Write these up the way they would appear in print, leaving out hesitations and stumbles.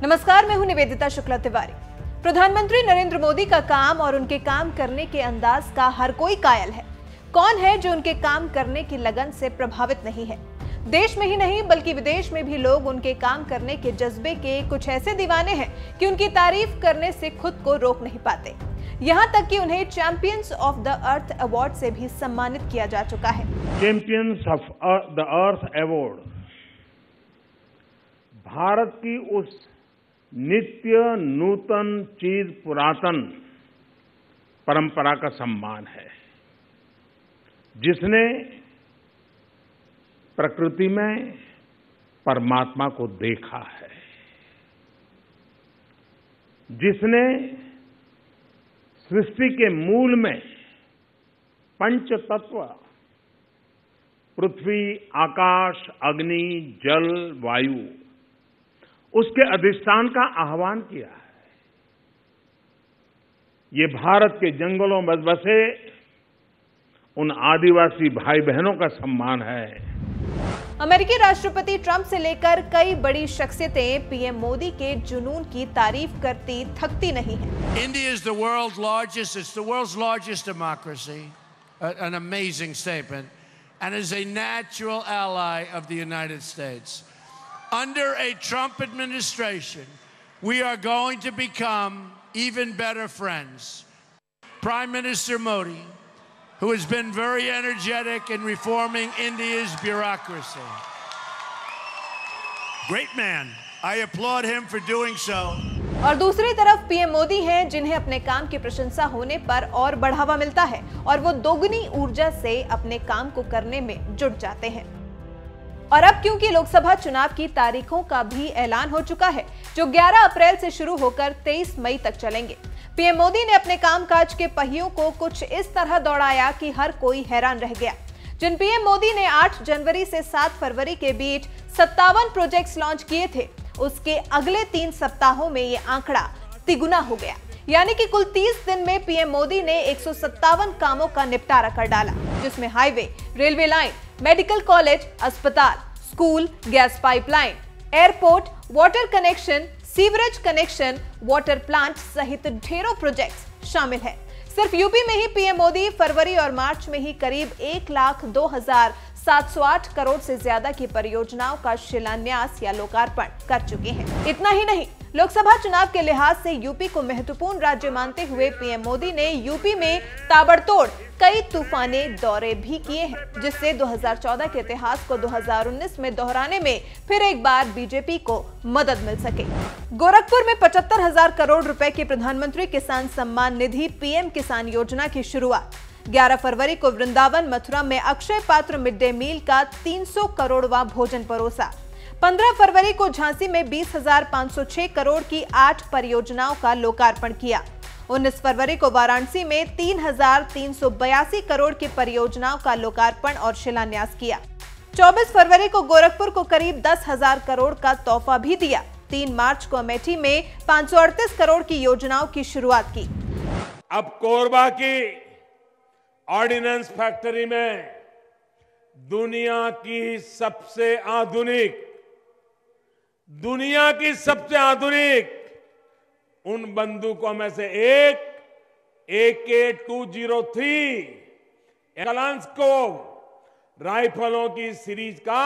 नमस्कार, मैं हूं निवेदिता शुक्ला तिवारी। प्रधानमंत्री नरेंद्र मोदी का काम और उनके काम करने के अंदाज का हर कोई कायल है। कौन है जो उनके काम करने की लगन से प्रभावित नहीं है? देश में ही नहीं बल्कि विदेश में भी लोग उनके काम करने के जज्बे के कुछ ऐसे दीवाने हैं कि उनकी तारीफ करने से खुद को रोक नहीं पाते। यहाँ तक कि उन्हें champions of the earth award से भी सम्मानित किया जा चुका है। Champions of the earth award Bharat की उस नित्य नूतन चीज पुरातन परंपरा का सम्मान है जिसने प्रकृति में परमात्मा को देखा है, जिसने सृष्टि के मूल में पंच तत्व पृथ्वी, आकाश, अग्नि, जल, वायु उसके अधिष्ठान का आह्वान किया है। ये भारत के जंगलों में बसे उन आदिवासी भाई बहनों का सम्मान है। अमेरिकी राष्ट्रपति ट्रंप से लेकर कई बड़ी शख्सियतें पीएम मोदी के जुनून की तारीफ करती थकती नहीं है। India is the world's largest, it's the world's largest democracy, an amazing statement, and is a natural ally of the United States. Under a Trump administration, we are going to become even better friends. Prime Minister Modi, who has been very energetic in reforming India's bureaucracy. Great man. I applaud him for doing so. और दूसरी तरफ PM Modi हैं जिन्हें अपने काम की प्रशंसा होने पर और बढ़ावा मिलता है और वो दोगुनी ऊर्जा से अपने काम को करने में जुट जाते हैं। और अब क्योंकि लोकसभा चुनाव की तारीखों का भी ऐलान हो चुका है जो 11 अप्रैल से शुरू होकर 23 मई तक चलेंगे, पीएम मोदी ने अपने कामकाज के पहियों को कुछ इस तरह दौड़ाया कि हर कोई हैरान रह गया। जिन पीएम मोदी ने 8 जनवरी से 7 फरवरी के बीच 57 प्रोजेक्ट्स लॉन्च किए थे, उसके अगले 3 सप्ताहों में ये आंकड़ा तिगुना हो गया। यानी कि कुल 30 दिन में पीएम मोदी ने 157 कामों का निपटारा कर डाला, जिसमें highway, railway line, medical college, अस्पताल, school, gas pipeline, airport, water connection, sewerage connection, water plant सहित ढेरों प्रोजेक्ट्स शामिल हैं। सिर्फ यूपी में ही पीएम मोदी फरवरी और मार्च में ही करीब 1,02,708 करोड़ से ज्यादा की परियोजनाओं का शिलान्यास या लोकार्पण कर चुके हैं। इतना ही नहीं, लोकसभा चुनाव के लिहाज से यूपी को महत्वपूर्ण राज्य मानते हुए पीएम मोदी ने यूपी में ताबड़तोड़ कई तूफानी दौरे भी किए हैं, जिससे 2014 के इतिहास को 2019 में दोहराने में फिर एक बार बीजेपी को मदद मिल सके। गोरखपुर में 75,000 करोड़ रुपए की प्रधानमंत्री किसान सम्मान निधि पीएम किसान योजना की शुरुआत। 11 फरवरी को वृंदावन, मथुरा में अक्षय पात्र मिड डे मील का 300 करोड़वां भोजन परोसा। 15 फरवरी को झांसी में 20,506 करोड़ की 8 परियोजनाओं का लोकार्पण किया। 19 फरवरी को वाराणसी में 3,382 करोड़ की परियोजनाओं का लोकार्पण और शिलान्यास किया। 24 फरवरी को गोरखपुर को करीब 10,000 करोड़ का तोहफा भी दिया। 3 मार्च को अमेठी में 538 करोड़ की योजनाओं की शुरुआत की। अब कोरबा की ऑर्डिनेंस फैक्ट्री में दुनिया की सबसे आधुनिक उन बंदूकों में से एक AK-203 कलांस्कोव राइफलों की सीरीज का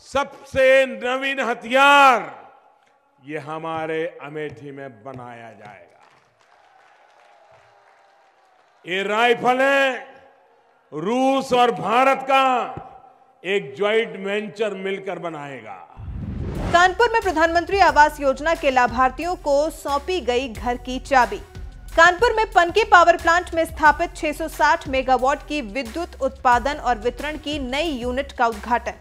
सबसे नवीन हथियार ये हमारे अमेठी में बनाया जाएगा। ये राइफलें रूस और भारत का एक ज्वाइंट वेंचर मिलकर बनाएगा। कानपुर में प्रधानमंत्री आवास योजना के लाभार्थियों को सौंपी गई घर की चाबी। कानपुर में पनकी पावर प्लांट में स्थापित 660 मेगावाट की विद्युत उत्पादन और वितरण की नई यूनिट का उद्घाटन।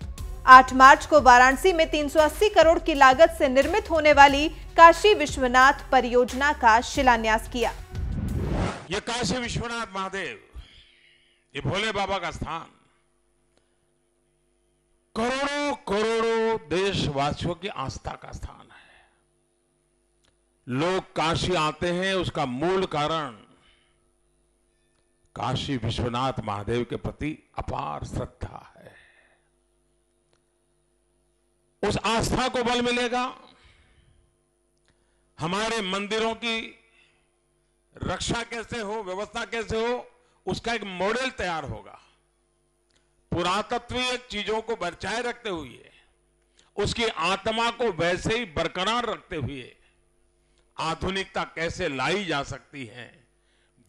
8 मार्च को वाराणसी में 380 करोड़ की लागत से निर्मित होने वाली काशी विश्वनाथ परियोजना का शिलान्यास किया। ये काशी विश्वनाथ महादेव, ये भोले बाबा का स्थान करोड़ों करोड़ों देशवासियों की आस्था का स्थान है। लोग काशी आते हैं, उसका मूल कारण काशी विश्वनाथ महादेव के प्रति अपार श्रद्धा है। उस आस्था को बल मिलेगा हमारे मंदिरों की रक्षा कैसे हो, व्यवस्था कैसे हो, उसका एक मॉडल तैयार होगा। पुरातत्वीय चीजों को बचाए रखते हुए, उसकी आत्मा को वैसे ही बरकरार रखते हुए आधुनिकता कैसे लाई जा सकती है,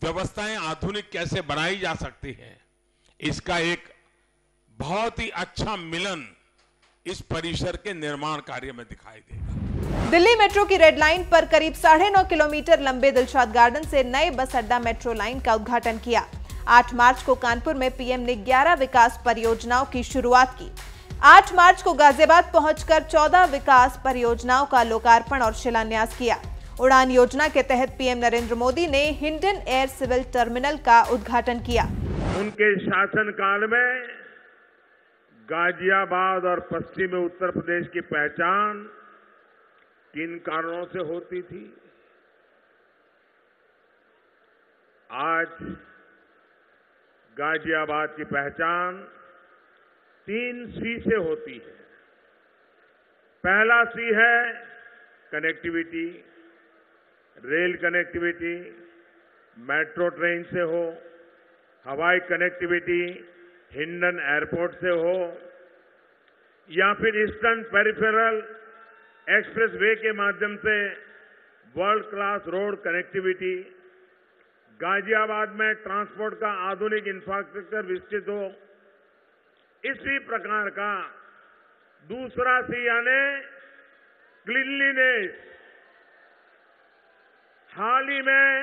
व्यवस्थाएं आधुनिक कैसे बनाई जा सकती है, इसका एक बहुत ही अच्छा मिलन इस परिसर के निर्माण कार्य में दिखाई देगा। दिल्ली मेट्रो की रेड लाइन पर करीब 9.5 किलोमीटर लंबे दिलशाद गार्डन से नए बस अड्डा मेट्रो लाइन का उद्घाटन किया। 8 मार्च को कानपुर में पीएम ने 11 विकास परियोजनाओं की शुरुआत की। 8 मार्च को गाजियाबाद पहुंचकर 14 विकास परियोजनाओं का लोकार्पण और शिलान्यास किया। उड़ान योजना के तहत पीएम नरेंद्र मोदी ने हिंडन एयर सिविल टर्मिनल का उद्घाटन किया। उनके शासनकाल में गाजियाबाद और पश्चिमी उत्तर प्रदेश की पहचान किन कारणों से होती थी? आज गाजियाबाद की पहचान 3 सी से होती है। पहला सी है connectivity, rail connectivity, metro train से हो, हवाई कनेक्टिविटी हिंडन एयरपोर्ट से हो, या फिर ईस्टर्न पेरिफेरल एक्सप्रेसवे के माध्यम से world class road connectivity, Ghaziabad में ट्रांसपोर्ट का आधुनिक इंफ्रास्ट्रक्चर विकसित हो। इसी प्रकार का दूसरा सी यानी क्लीनलीनेस। हाल ही में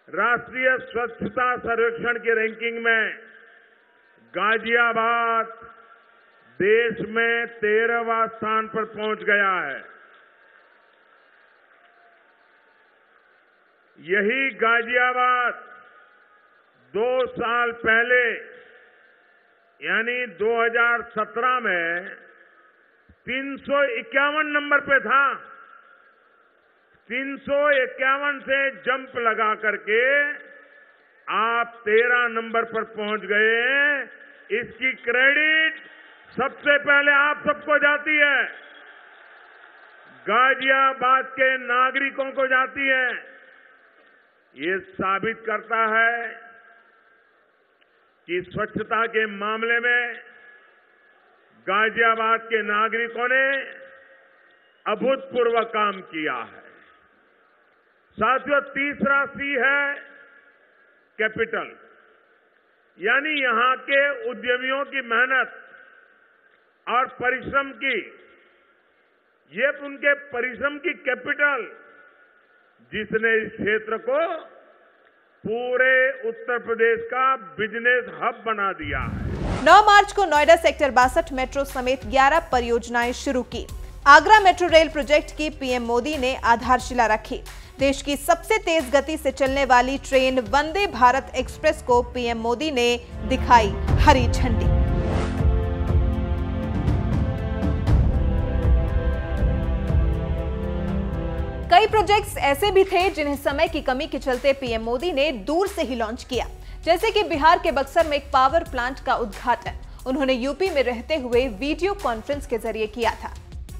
राष्ट्रीय स्वच्छता सर्वेक्षण की रैंकिंग में गाजियाबाद देश में 13वां स्थान पर पहुंच गया है। यही गाजियाबाद 2 साल पहले यानी 2017 में 351 नंबर पे था। 351 से जंप लगा करके आप 13 नंबर पर पहुंच गए हैं। इसकी क्रेडिट सबसे पहले आप सबको जाती है, गाजियाबाद के नागरिकों को जाती है। ये साबित करता है कि स्वच्छता के मामले में गाजियाबाद के नागरिकों ने अभूतपूर्व काम किया है। साथियों, तीसरा सी है कैपिटल, यानी यहां के उद्यमियों की मेहनत और परिश्रम की, ये उनके परिश्रम की कैपिटल जिसने इस क्षेत्र को पूरे उत्तर प्रदेश का बिजनेस हब बना दिया है। 9 मार्च को नोएडा सेक्टर 62 मेट्रो समेत 11 परियोजनाएं शुरू की। आगरा मेट्रो रेल प्रोजेक्ट की पीएम मोदी ने आधारशिला रखी। देश की सबसे तेज गति से चलने वाली ट्रेन वंदे भारत एक्सप्रेस को पीएम मोदी ने दिखाई हरी झंडी। कई प्रोजेक्ट्स ऐसे भी थे जिन्हें समय की कमी के चलते पीएम मोदी ने दूर से ही लॉन्च किया, जैसे कि बिहार के बक्सर में एक पावर प्लांट का उद्घाटन उन्होंने यूपी में रहते हुए वीडियो कॉन्फ्रेंस के जरिए किया था।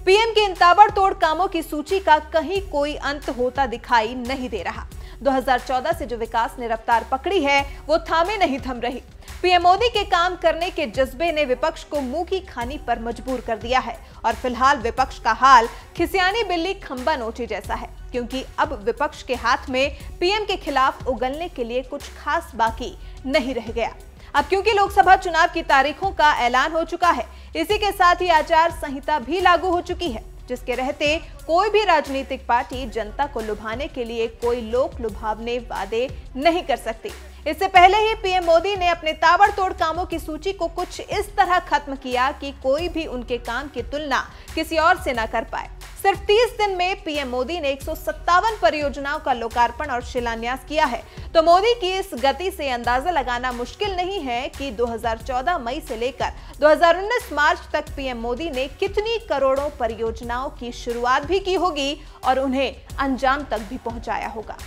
पीएम के इन ताबड़तोड़ कामों की सूची का कहीं कोई अंत होता दिखाई नहीं दे रहा। 2014 से जो विकास ने रफ्तार पकड़ी है वो थामे नहीं थम रही। पीएम मोदी के काम करने के जज्बे ने विपक्ष को मुंह की खानी पर मजबूर कर दिया है और फिलहाल विपक्ष का हाल खिसियानी बिल्ली खंबा नोची जैसा है, क्योंकि अब विपक्ष के हाथ में पीएम के खिलाफ उगलने के लिए कुछ खास बाकी नहीं रह गया। अब क्योंकि लोकसभा चुनाव की तारीखों का ऐलान हो चुका है, इसी के साथ ही आचार संहिता भी लागू हो चुकी है, जिसके रहते कोई भी राजनीतिक पार्टी जनता को लुभाने के लिए कोई लोक लुभावने वादे नहीं कर सकती। इससे पहले ही पीएम मोदी ने अपने ताबड़तोड़ कामों की सूची को कुछ इस तरह खत्म किया कि कोई भी उनके काम की तुलना किसी और से न कर पाए। सिर्फ 30 दिन में पीएम मोदी ने 157 परियोजनाओं का लोकार्पण और शिलान्यास किया है। तो मोदी की इस गति से अंदाजा लगाना मुश्किल नहीं है कि 2014 मई से लेकर 2019 मार्च तक पीएम मोदी ने कितनी करोड़ों परियोजनाओं की शुरुआत भी की होगी और उन्हें अंजाम तक भी पहुंचाया होगा।